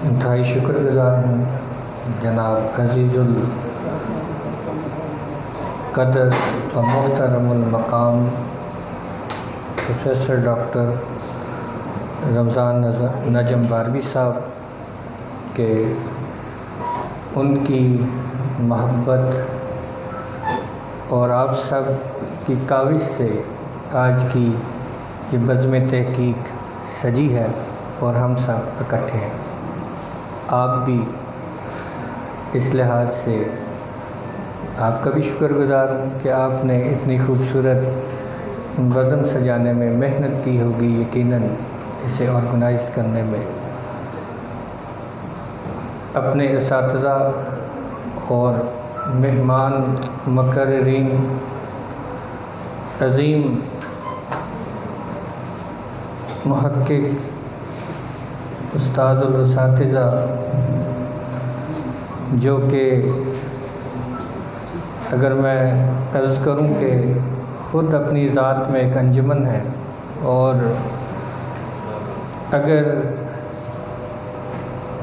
انتہائی شکر گزار ہوں جناب عزیز القدر و محترم المقام پروفیسر ڈاکٹر رمضان نجم باروی صاحب کہ ان کی محبت اور آپ سب کی کاوش سے آج کی یہ بزم تحقیق سجی ہے اور ہم سب اکٹھے ہیں۔ آپ بھی اس لحاظ سے آپ کا بھی شکر گزار ہوں کہ آپ نے اتنی خوبصورت بزم سجانے میں محنت کی ہوگی، یقیناً اسے آرگنائز کرنے میں۔ اپنے اساتذہ اور مہمان مقررین عظیم محقق استاد الاساتذہ جو کہ اگر میں عرض کروں کہ خود اپنی ذات میں ایک انجمن ہے، اور اگر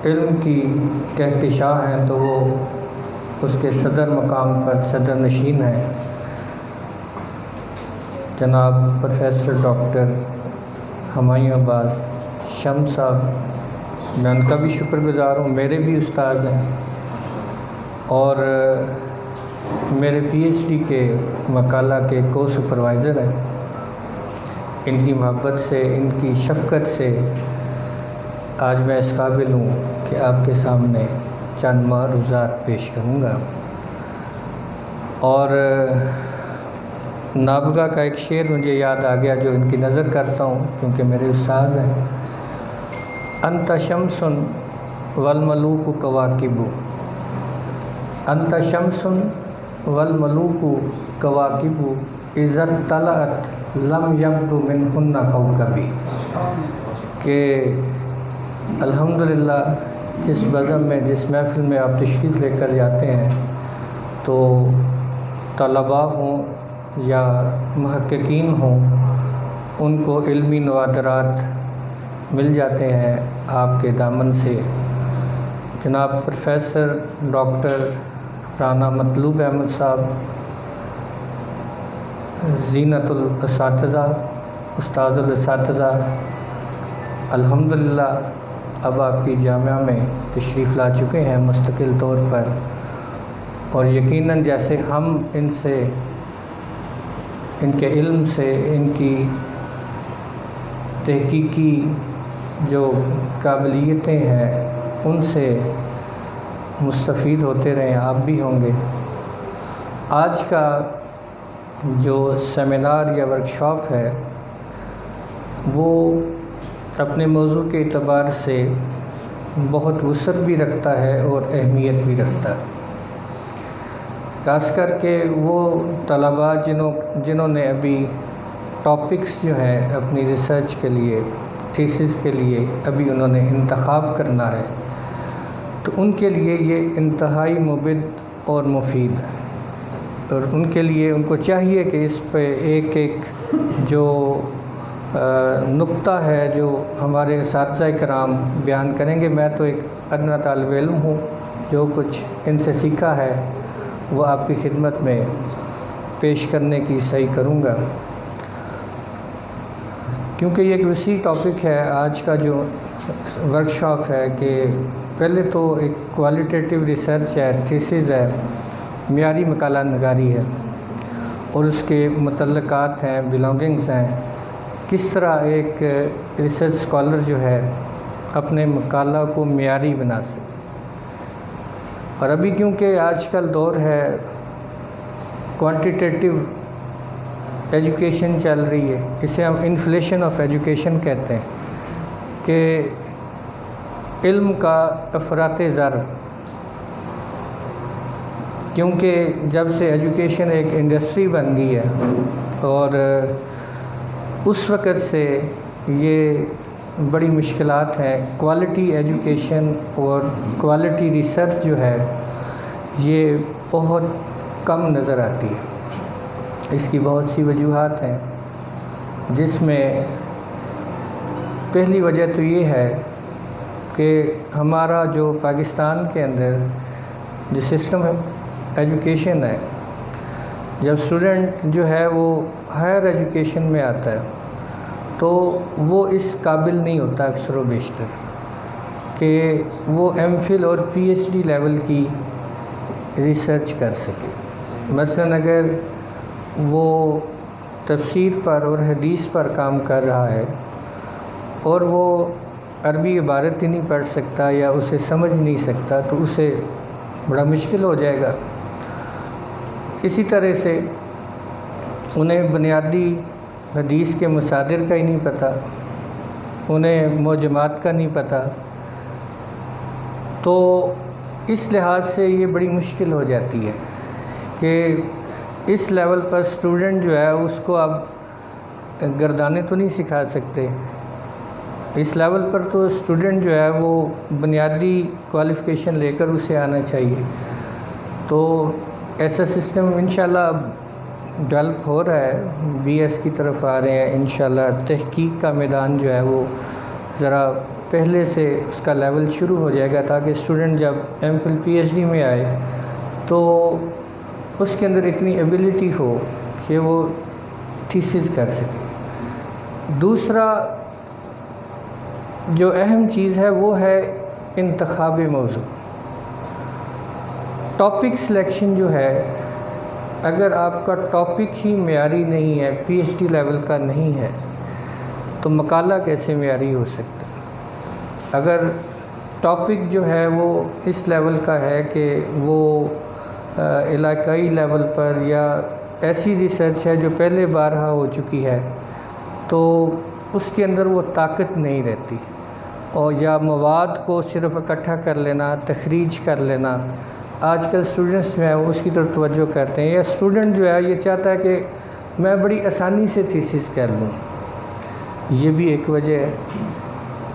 علم کی کہکشاں ہیں تو وہ اس کے صدر مقام پر صدر نشین ہیں جناب پروفیسر ڈاکٹر ہمایوں عباس شمس صاحب۔ میں ان کا بھی شکر گزار ہوں، میرے بھی استاذ ہیں اور میرے پی ایچ ڈی کے مقالہ کے کو سپروائزر ہیں۔ ان کی محبت سے، ان کی شفقت سے آج میں اس قابل ہوں کہ آپ کے سامنے چند معروضات پیش کروں گا۔ اور نابغہ کا ایک شعر مجھے یاد آ گیا جو ان کی نظر کرتا ہوں کیونکہ میرے استاذ ہیں۔ انت شمس والملوک کواکب، انت شمس والملوک کواکب، اذا طلعت لم یبد منہن کوکبی، کہ الحمدللہ جس بزم میں، جس محفل میں آپ تشریف لے کر جاتے ہیں تو طلباء ہوں یا محققین ہوں، ان کو علمی نوادرات مل جاتے ہیں آپ کے دامن سے۔ جناب پروفیسر ڈاکٹر رانا مطلوب احمد صاحب زینت الاساتذہ، استاذ الاساتذہ، الحمدللہ اب آپ کی جامعہ میں تشریف لا چکے ہیں مستقل طور پر، اور یقیناً جیسے ہم ان سے، ان کے علم سے، ان کی تحقیقی جو قابلیتیں ہیں ان سے مستفید ہوتے رہے، آپ بھی ہوں گے۔ آج کا جو سیمینار یا ورکشاپ ہے وہ اپنے موضوع کے اعتبار سے بہت وسعت بھی رکھتا ہے اور اہمیت بھی رکھتا ہے، خاص کر کے وہ طلباء جنہوں نے ابھی ٹاپکس جو ہیں اپنی ریسرچ کے لیے، تھیسس کے لیے ابھی انہوں نے انتخاب کرنا ہے، تو ان کے لیے یہ انتہائی مفید اور مفید ہے، اور ان کے لیے ان کو چاہیے کہ اس پہ ایک ایک جو نقطہ ہے جو ہمارے اساتذہ کرام بیان کریں گے، میں تو ایک ادنیٰ طالب علم ہوں، جو کچھ ان سے سیکھا ہے وہ آپ کی خدمت میں پیش کرنے کی سعی کروں گا، کیونکہ یہ ایک وسیع ٹاپک ہے۔ آج کا جو ورکشاپ ہے کہ پہلے تو ایک کوالٹیٹیو ریسرچ ہے، تھیسس ہے، معیاری مقالہ نگاری ہے، اور اس کے متعلقات ہیں، بلانگنگز ہیں، کس طرح ایک ریسرچ اسکالر جو ہے اپنے مقالہ کو معیاری بنا سکے۔ اور ابھی کیونکہ آج کل دور ہے کوانٹیٹیو ایجوکیشن چل رہی ہے، اسے ہم انفلیشن آف ایجوکیشن کہتے ہیں، کہ علم کا افراط زر، کیونکہ جب سے ایجوکیشن ایک انڈسٹری بن گئی ہے، اور اس وقت سے یہ بڑی مشکلات ہیں، کوالٹی ایجوکیشن اور کوالٹی ریسرچ جو ہے یہ بہت کم نظر آتی ہے۔ اس کی بہت سی وجوہات ہیں، جس میں پہلی وجہ تو یہ ہے کہ ہمارا جو پاکستان کے اندر جو سسٹم ایجوکیشن ہے، جب اسٹوڈنٹ جو ہے وہ ہائر ایجوکیشن میں آتا ہے تو وہ اس قابل نہیں ہوتا اکثر و بیشتر کہ وہ ایم فل اور پی ایچ ڈی لیول کی ریسرچ کر سکے۔ مثلاً اگر وہ تفسیر پر اور حدیث پر کام کر رہا ہے اور وہ عربی عبارت ہی نہیں پڑھ سکتا یا اسے سمجھ نہیں سکتا تو اسے بڑا مشکل ہو جائے گا۔ اسی طرح سے انہیں بنیادی حدیث کے مصادر کا ہی نہیں پتہ، انہیں معجمات کا نہیں پتہ، تو اس لحاظ سے یہ بڑی مشکل ہو جاتی ہے کہ اس لیول پر اسٹوڈنٹ جو ہے اس کو آپ گردانے تو نہیں سکھا سکتے۔ اس لیول پر تو اسٹوڈنٹ جو ہے وہ بنیادی کوالیفیکیشن لے کر اسے آنا چاہیے۔ تو ایسا سسٹم انشاءاللہ اب ڈیولپ ہو رہا ہے، بی ایس کی طرف آ رہے ہیں انشاءاللہ۔ تحقیق کا میدان جو ہے وہ ذرا پہلے سے اس کا لیول شروع ہو جائے گا تاکہ اسٹوڈنٹ جب M Phil P H D میں آئے تو اس کے اندر اتنی ایبلٹی ہو کہ وہ تھیسس کر سکے۔ دوسرا جو اہم چیز ہے وہ ہے انتخاب موضوع۔ ٹاپک سلیکشن جو ہے، اگر آپ کا ٹاپک ہی معیاری نہیں ہے، پی ایچ ڈی لیول کا نہیں ہے، تو مقالہ کیسے معیاری ہو سکتا ہے؟ اگر ٹاپک جو ہے وہ اس لیول کا ہے کہ وہ علاقائی لیول پر یا ایسی ریسرچ ہے جو پہلے بارہا ہو چکی ہے تو اس کے اندر وہ طاقت نہیں رہتی، اور یا مواد کو صرف اکٹھا کر لینا، تخریج کر لینا۔ آج کل اسٹوڈنٹس جو ہیں وہ اس کی طرف توجہ کرتے ہیں، یا اسٹوڈنٹ جو ہے یہ چاہتا ہے کہ میں بڑی آسانی سے تھیسس کر لوں۔ یہ بھی ایک وجہ ہے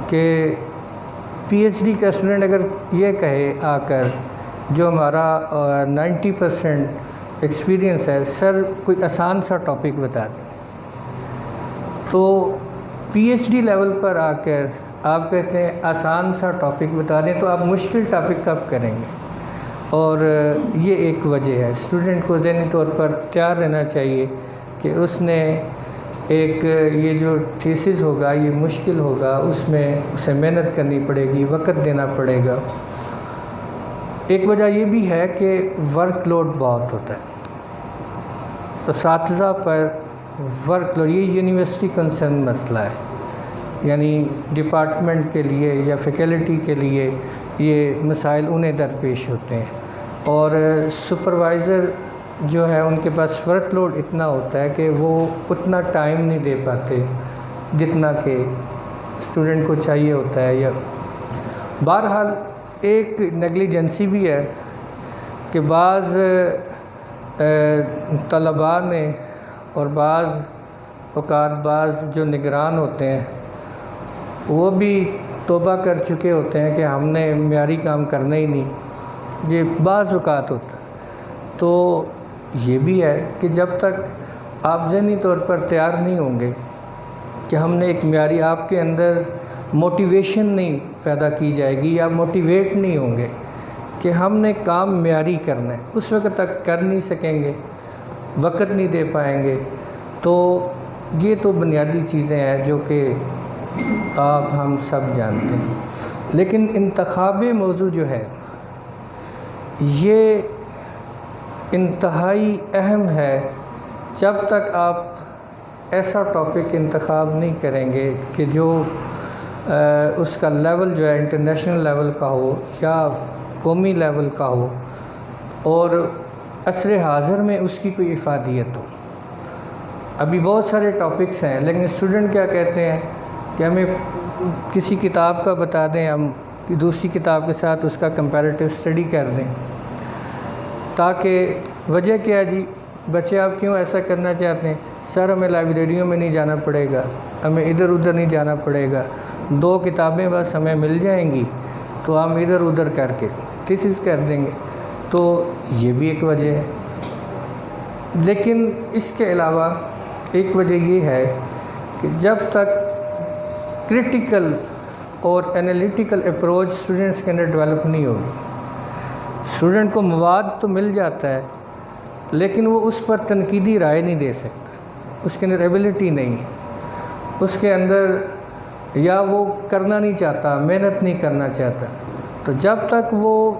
کہ پی ایچ ڈی کا اسٹوڈنٹ اگر یہ کہے آ کر جو ہمارا 90% ایکسپیرینس ہے، سر کوئی آسان سا ٹاپک بتا دیں، تو پی ایچ ڈی لیول پر آ کر آپ کہتے ہیں آسان سا ٹاپک بتا دیں تو آپ مشکل ٹاپک کب کریں گے؟ اور یہ ایک وجہ ہے۔ اسٹوڈنٹ کو ذہنی طور پر تیار رہنا چاہیے کہ اس نے ایک یہ جو تھیسس ہوگا یہ مشکل ہوگا، اس میں اسے محنت کرنی پڑے گی، وقت دینا پڑے گا۔ ایک وجہ یہ بھی ہے کہ ورک لوڈ بہت ہوتا ہے، اساتذہ پر ورک لوڈ، یہ یونیورسٹی کنسرن مسئلہ ہے، یعنی ڈپارٹمنٹ کے لیے یا فیکلٹی کے لیے یہ مسائل انہیں درپیش ہوتے ہیں، اور سپروائزر جو ہے ان کے پاس ورک لوڈ اتنا ہوتا ہے کہ وہ اتنا ٹائم نہیں دے پاتے جتنا کہ اسٹوڈنٹ کو چاہیے ہوتا ہے۔ یا بہرحال ایک نیگلیجنسی بھی ہے کہ بعض طلباء نے اور بعض اوقات بعض جو نگران ہوتے ہیں وہ بھی توبہ کر چکے ہوتے ہیں کہ ہم نے معیاری کام کرنا ہی نہیں، یہ بعض اوقات ہوتا ہے۔ تو یہ بھی ہے کہ جب تک آپ ذہنی طور پر تیار نہیں ہوں گے کہ ہم نے ایک معیاری، آپ کے اندر موٹیویشن نہیں پیدا کی جائے گی یا موٹیویٹ نہیں ہوں گے کہ ہم نے کام معیاری کرنا ہے، اس وقت تک کر نہیں سکیں گے، وقت نہیں دے پائیں گے۔ تو یہ تو بنیادی چیزیں ہیں جو کہ آپ ہم سب جانتے ہیں، لیکن انتخاب موضوع جو ہے یہ انتہائی اہم ہے۔ جب تک آپ ایسا ٹاپک انتخاب نہیں کریں گے کہ جو اس کا لیول جو ہے انٹرنیشنل لیول کا ہو یا قومی لیول کا ہو اور عصر حاضر میں اس کی کوئی افادیت ہو۔ ابھی بہت سارے ٹاپکس ہیں لیکن اسٹوڈنٹ کیا کہتے ہیں کہ ہمیں کسی کتاب کا بتا دیں، ہم دوسری کتاب کے ساتھ اس کا کمپیریٹیو اسٹڈی کر دیں، تاکہ وجہ کیا ہے جی بچے آپ کیوں ایسا کرنا چاہتے ہیں؟ سر ہمیں لائبریریوں میں نہیں جانا پڑے گا، ہمیں ادھر ادھر نہیں جانا پڑے گا، 2 کتابیں بس ہمیں مل جائیں گی تو ہم ادھر ادھر کر کے تھیسس کر دیں گے۔ تو یہ بھی ایک وجہ ہے، لیکن اس کے علاوہ ایک وجہ یہ ہے کہ جب تک کرٹیکل اور انالیٹیکل اپروچ اسٹوڈنٹس کے اندر ڈیولپ نہیں ہوگی۔ اسٹوڈنٹ کو مواد تو مل جاتا ہے لیکن وہ اس پر تنقیدی رائے نہیں دے سکتا، اس کے اندر ایبلٹی نہیں ہے، اس کے اندر یا وہ کرنا نہیں چاہتا، محنت نہیں کرنا چاہتا۔ تو جب تک وہ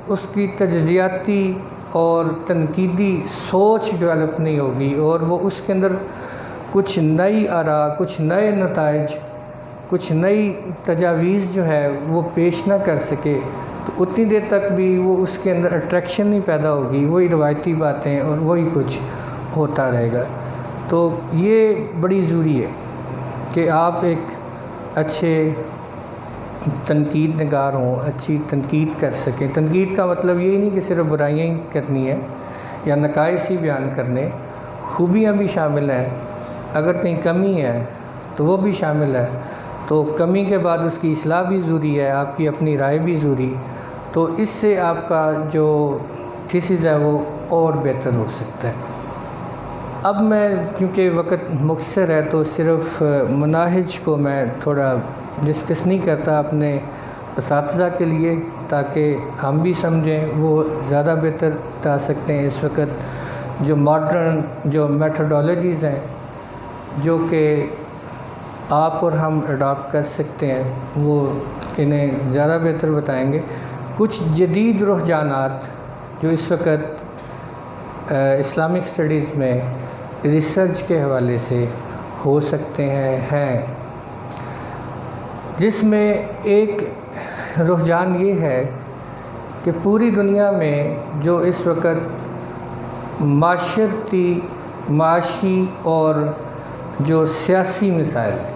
اس کی تجزیاتی اور تنقیدی سوچ ڈیولپ نہیں ہوگی اور وہ اس کے اندر کچھ نئی آراء، کچھ نئے نتائج، کچھ نئی تجاویز جو ہے وہ پیش نہ کر سکے، تو اتنی دیر تک بھی وہ اس کے اندر اٹریکشن نہیں پیدا ہوگی، وہی روایتی باتیں اور وہی کچھ ہوتا رہے گا۔ تو یہ بڑی ضروری ہے کہ آپ ایک اچھے تنقید نگار ہوں، اچھی تنقید کر سکیں۔ تنقید کا مطلب یہ نہیں کہ صرف برائیاں ہی کرنی ہے یا نقائص ہی بیان کرنے، خوبیاں بھی شامل ہیں، اگر کہیں کمی ہے تو وہ بھی شامل ہے، تو کمی کے بعد اس کی اصلاح بھی ضروری ہے، آپ کی اپنی رائے بھی ضروری، تو اس سے آپ کا جو تھیسس ہے وہ اور بہتر ہو سکتا ہے۔ اب میں کیونکہ وقت مختصر ہے تو صرف مناہج کو میں تھوڑا ڈسکس نہیں کرتا اپنے اساتذہ کے لیے، تاکہ ہم بھی سمجھیں، وہ زیادہ بہتر بتا سکتے ہیں۔ اس وقت جو ماڈرن جو میتھڈالوجیز ہیں جو کہ آپ اور ہم اڈاپٹ کر سکتے ہیں، وہ انہیں زیادہ بہتر بتائیں گے۔ کچھ جدید رجحانات جو اس وقت اسلامک اسٹڈیز میں ریسرچ کے حوالے سے ہو سکتے ہیں، جس میں ایک رجحان یہ ہے کہ پوری دنیا میں جو اس وقت معاشرتی، معاشی اور جو سیاسی مسائل ہیں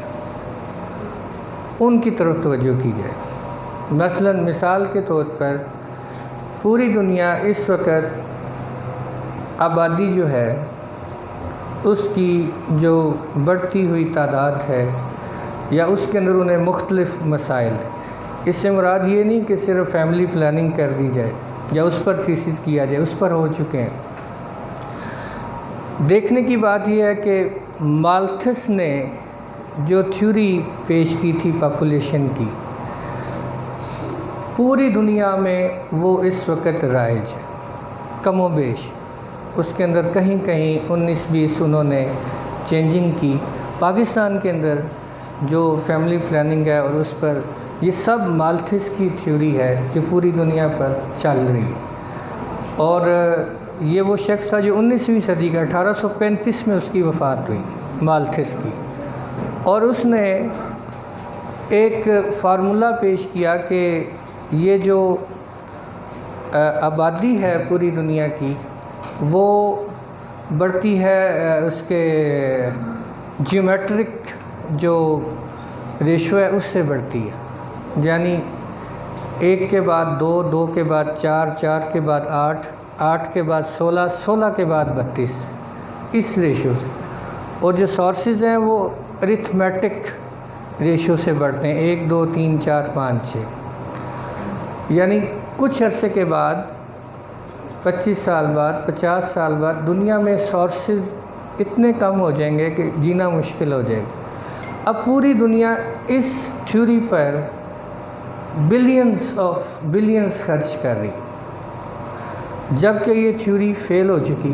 ان کی طرف توجہ کی جائے۔ مثال کے طور پر پوری دنیا اس وقت آبادی جو ہے اس کی جو بڑھتی ہوئی تعداد ہے یا اس کے اندر انہیں مختلف مسائل ہیں۔ اس سے مراد یہ نہیں کہ صرف فیملی پلاننگ کر دی جائے یا اس پر تھیسس کیا جائے، اس پر ہو چکے ہیں۔ دیکھنے کی بات یہ ہے کہ مالتھس نے جو تھیوری پیش کی تھی پاپولیشن کی، پوری دنیا میں وہ اس وقت رائج ہے، کم و بیش۔ اس کے اندر کہیں کہیں 19-20 انہوں نے چینجنگ کی۔ پاکستان کے اندر جو فیملی پلاننگ ہے اور اس پر یہ سب مالتھس کی تھیوری ہے جو پوری دنیا پر چل رہی ہے، اور یہ وہ شخص تھا جو 19ویں صدی کا 1835 میں اس کی وفات ہوئی، مالتھس کی، اور اس نے ایک فارمولہ پیش کیا کہ یہ جو آبادی ہے پوری دنیا کی وہ بڑھتی ہے اس کے جیومیٹرک جو ریشو ہے اس سے بڑھتی ہے، یعنی 1 کے بعد 2، 2 کے بعد 4، 4 کے بعد 8، 8 کے بعد 16، 16 کے بعد 32، اس ریشو سے۔ اور جو سورسز ہیں وہ ارتھمیٹک ریشو سے بڑھتے ہیں، 1، 2، 3، 4، 5، 6، یعنی کچھ عرصے کے بعد 25 سال بعد، 50 سال بعد دنیا میں سورسز اتنے کم ہو جائیں گے کہ جینا مشکل ہو جائے گا۔ اب پوری دنیا اس تھیوری پر بلینز خرچ کر رہی، جب کہ یہ تھیوری فیل ہو چکی،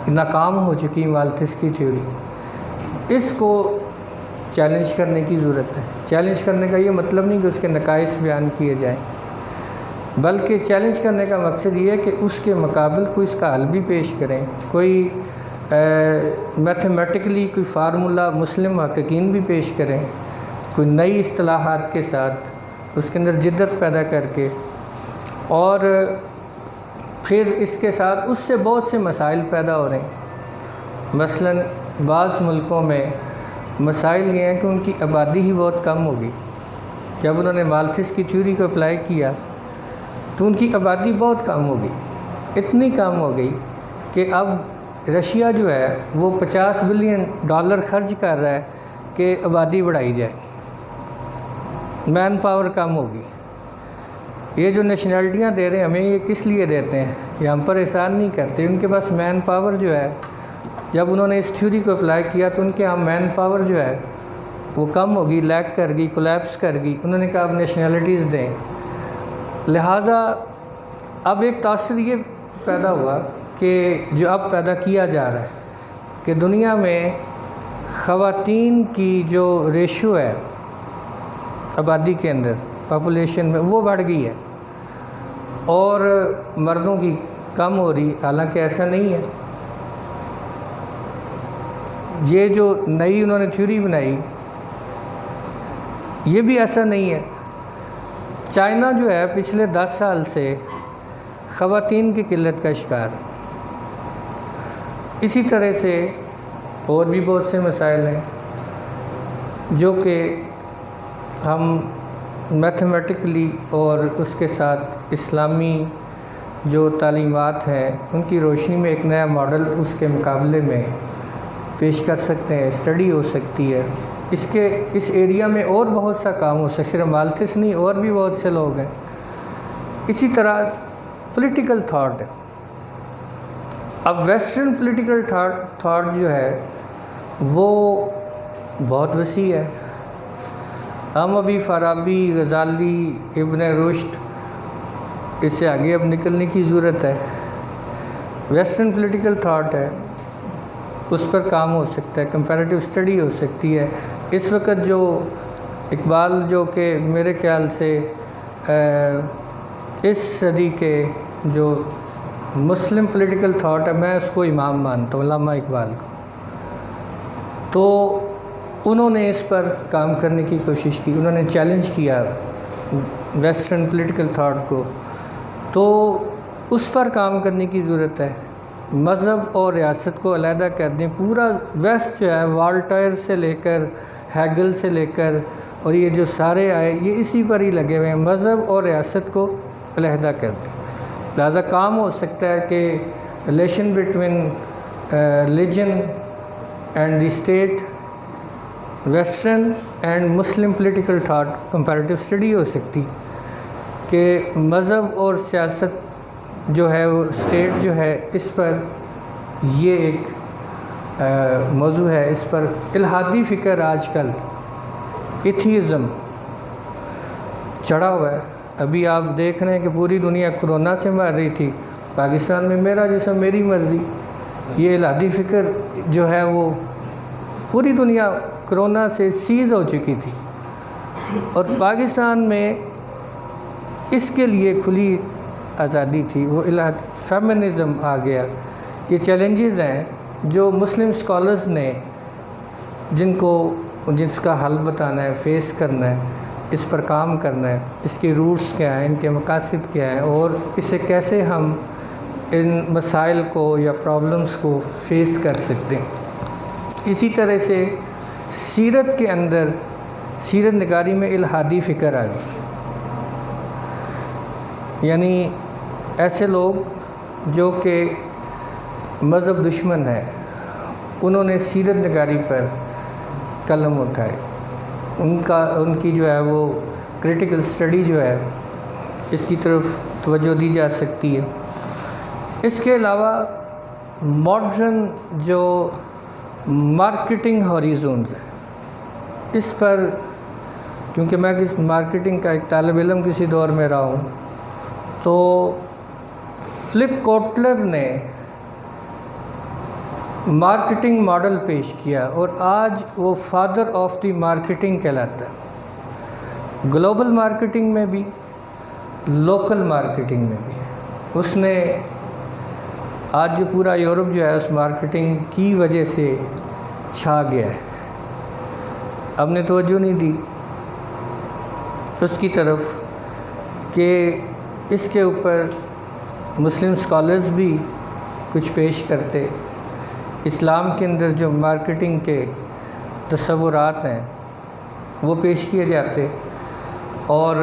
ناکام ہو چکی، مالتھس کی تھیوری۔ اس کو چیلنج کرنے کی ضرورت ہے۔ چیلنج کرنے کا یہ مطلب نہیں کہ اس کے نقائص بیان کیے جائیں، بلکہ چیلنج کرنے کا مقصد یہ ہے کہ اس کے مقابل کوئی اس کا حل بھی پیش کریں، کوئی میتھمیٹکلی کوئی فارمولہ مسلم محققین بھی پیش کریں، کوئی نئی اصطلاحات کے ساتھ اس کے اندر جدت پیدا کر کے، اور پھر اس کے ساتھ اس سے بہت سے مسائل پیدا ہو رہے ہیں۔ مثلا بعض ملکوں میں مسائل یہ ہیں کہ ان کی آبادی ہی بہت کم ہوگی۔ جب انہوں نے مالتھس کی تھیوری کو اپلائی کیا تو ان کی آبادی بہت کم ہو گئی، اتنی کم ہو گئی کہ اب رشیا جو ہے وہ $50 بلین خرچ کر رہا ہے کہ آبادی بڑھائی جائے، مین پاور کم ہوگی۔ یہ جو نیشنلٹیاں دے رہے ہیں ہمیں، یہ کس لیے دیتے ہیں؟ یہ ہم پر احسان نہیں کرتے، ان کے پاس مین پاور جو ہے، جب انہوں نے اس تھیوری کو اپلائی کیا تو ان کے ہم مین پاور جو ہے وہ کم ہوگی، لیک کر گئی، کولیپس کر گئی. انہوں نے کہا اب نیشنلٹیز دیں. لہٰذا اب ایک تاثر یہ پیدا ہوا کہ جو اب پیدا کیا جا رہا ہے کہ دنیا میں خواتین کی جو ریشو ہے آبادی کے اندر، پاپولیشن میں، وہ بڑھ گئی ہے اور مردوں کی کم ہو رہی. حالانکہ ایسا نہیں ہے. یہ جو نئی انہوں نے تھیوری بنائی یہ بھی ایسا نہیں ہے. چائنا جو ہے پچھلے 10 سال سے خواتین کی قلت کا شکار ہے. اسی طرح سے اور بھی بہت سے مسائل ہیں جو کہ ہم میتھمیٹکلی اور اس کے ساتھ اسلامی جو تعلیمات ہیں ان کی روشنی میں ایک نیا ماڈل اس کے مقابلے میں پیش کر سکتے ہیں. اسٹڈی ہو سکتی ہے اس ایریا میں اور بہت سا کام ہو سکتا ہے. صرف مالتس نہیں، اور بھی بہت سے لوگ ہیں. اسی طرح پولیٹیکل تھاٹ ہے. اب ویسٹرن پولیٹیکل تھاٹ جو ہے وہ بہت وسیع ہے. ہم ابھی فارابی، غزالی، ابن رشد، اس سے آگے اب نکلنے کی ضرورت ہے. ویسٹرن پولیٹیکل تھاٹ ہے، اس پر کام ہو سکتا ہے، کمپیریٹیو اسٹڈی ہو سکتی ہے. اس وقت جو اقبال جو کہ میرے خیال سے اس صدی کے جو مسلم پولیٹیکل تھاٹ ہے، میں اس کو امام مانتا ہوں، علامہ اقبال کو. تو انہوں نے اس پر کام کرنے کی کوشش کی. انہوں نے چیلنج کیا ویسٹرن پولیٹیکل تھاٹ کو. تو اس پر کام کرنے کی ضرورت ہے. مذہب اور ریاست کو علیحدہ کر دیں. پورا ویسٹ جو ہے والٹائر سے لے کر ہیگل سے لے کر اور یہ جو سارے آئے یہ اسی پر ہی لگے ہوئے ہیں، مذہب اور ریاست کو علیحدہ کر دیں. لہٰذا کام ہو سکتا ہے کہ relation between religion and the state, western and Muslim political thought comparative study ہو سکتی کہ مذہب اور سیاست جو ہے وہ اسٹیٹ جو ہے اس پر یہ ایک موضوع ہے. اس پر الہادی فکر آج کل ایتھیزم چڑھا ہوا ہے. ابھی آپ دیکھ رہے ہیں کہ پوری دنیا کرونا سے مر رہی تھی، پاکستان میں میرا جسم میری مرضی. یہ الہادی فکر جو ہے وہ پوری دنیا کرونا سے سیز ہو چکی تھی اور پاکستان میں اس کے لیے کھلی آزادی تھی. وہ فیمنزم آ گیا. یہ چیلنجز ہیں جو مسلم اسکالرز نے جس کا حل بتانا ہے، فیس کرنا ہے، اس پر کام کرنا ہے. اس کے روٹس کیا ہیں، ان کے مقاصد کیا ہیں اور اسے کیسے ہم ان مسائل کو یا پرابلمس کو فیس کر سکتے ہیں. اسی طرح سے سیرت کے اندر سیرت نگاری میں الہادی فکر آ گئی. یعنی ایسے لوگ جو کہ مذہب دشمن ہیں انہوں نے سیرت نگاری پر قلم اٹھائے. ان کی جو ہے وہ کریٹیکل اسٹڈی جو ہے اس کی طرف توجہ دی جا سکتی ہے. اس کے علاوہ ماڈرن جو مارکیٹنگ ہاریزونز ہیں اس پر، کیونکہ میں مارکیٹنگ کا ایک طالب علم کسی دور میں رہا ہوں، تو فلپ کوٹلر نے مارکیٹنگ ماڈل پیش کیا اور آج وہ فادر آف دی مارکیٹنگ کہلاتا ہے. گلوبل مارکیٹنگ میں بھی، لوکل مارکیٹنگ میں بھی. اس نے آج جو پورا یورپ جو ہے اس مارکیٹنگ کی وجہ سے چھا گیا ہے. اب نے توجہ نہیں دی اس کی طرف کہ اس کے اوپر مسلم اسکالرز بھی کچھ پیش کرتے. اسلام کے اندر جو مارکیٹنگ کے تصورات ہیں وہ پیش کیے جاتے اور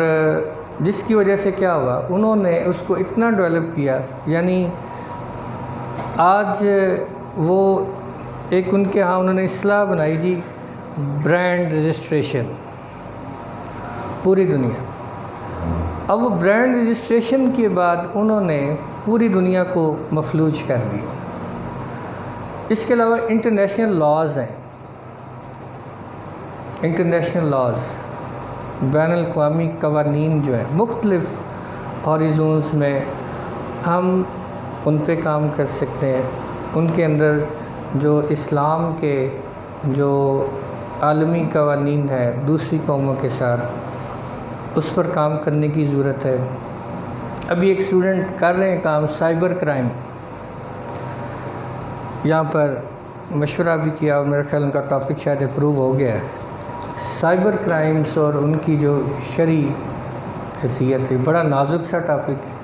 جس کی وجہ سے کیا ہوا، انہوں نے اس کو اتنا ڈیولپ کیا. یعنی آج وہ ایک ان کے ہاں انہوں نے اصطلاح بنائی جی، برانڈ رجسٹریشن پوری دنیا. اب وہ برانڈ رجسٹریشن کے بعد انہوں نے پوری دنیا کو مفلوج کر دیا. اس کے علاوہ انٹرنیشنل لاز ہیں. انٹرنیشنل لاز، بین الاقوامی قوانین جو ہیں مختلف ہاریزونز میں ہم ان پہ کام کر سکتے ہیں. ان کے اندر جو اسلام کے جو عالمی قوانین ہے دوسری قوموں کے ساتھ، اس پر کام کرنے کی ضرورت ہے. ابھی ایک اسٹوڈنٹ کر رہے ہیں کام سائبر کرائم، یہاں پر مشورہ بھی کیا اور میرا خیال ان کا ٹاپک شاید اپروو ہو گیا ہے. سائبر کرائمز اور ان کی جو شرعی حیثیت ہے، بڑا نازک سا ٹاپک ہے،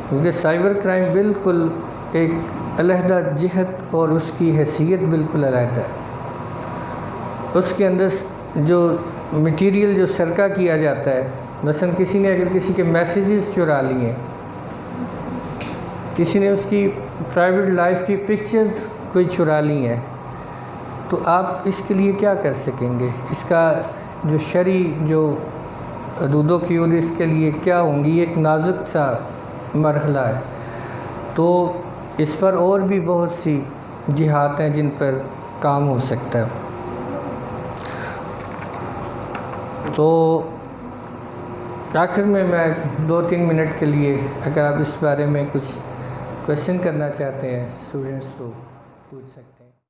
کیونکہ سائبر کرائم بالکل ایک علیحدہ جہت اور اس کی حیثیت بالکل علیحدہ ہے. اس کے اندر جو مٹیریل جو سرقہ کیا جاتا ہے، مثلا کسی نے اگر کسی کے میسیجز چرا لیے، کسی نے اس کی پرائیویٹ لائف کی پکچرز کوئی چرا لی ہیں، تو آپ اس کے لیے کیا کر سکیں گے؟ اس کا جو شرعی جو حدود و قیود اس کے لیے کیا ہوں گی؟ ایک نازک سا مرحلہ ہے. تو اس پر اور بھی بہت سی جہات ہیں جن پر کام ہو سکتا ہے. تو آخر میں 2-3 منٹ کے لیے اگر آپ اس بارے میں کچھ کویشچن کرنا چاہتے ہیں اسٹوڈنٹس تو پوچھ سکتے ہیں.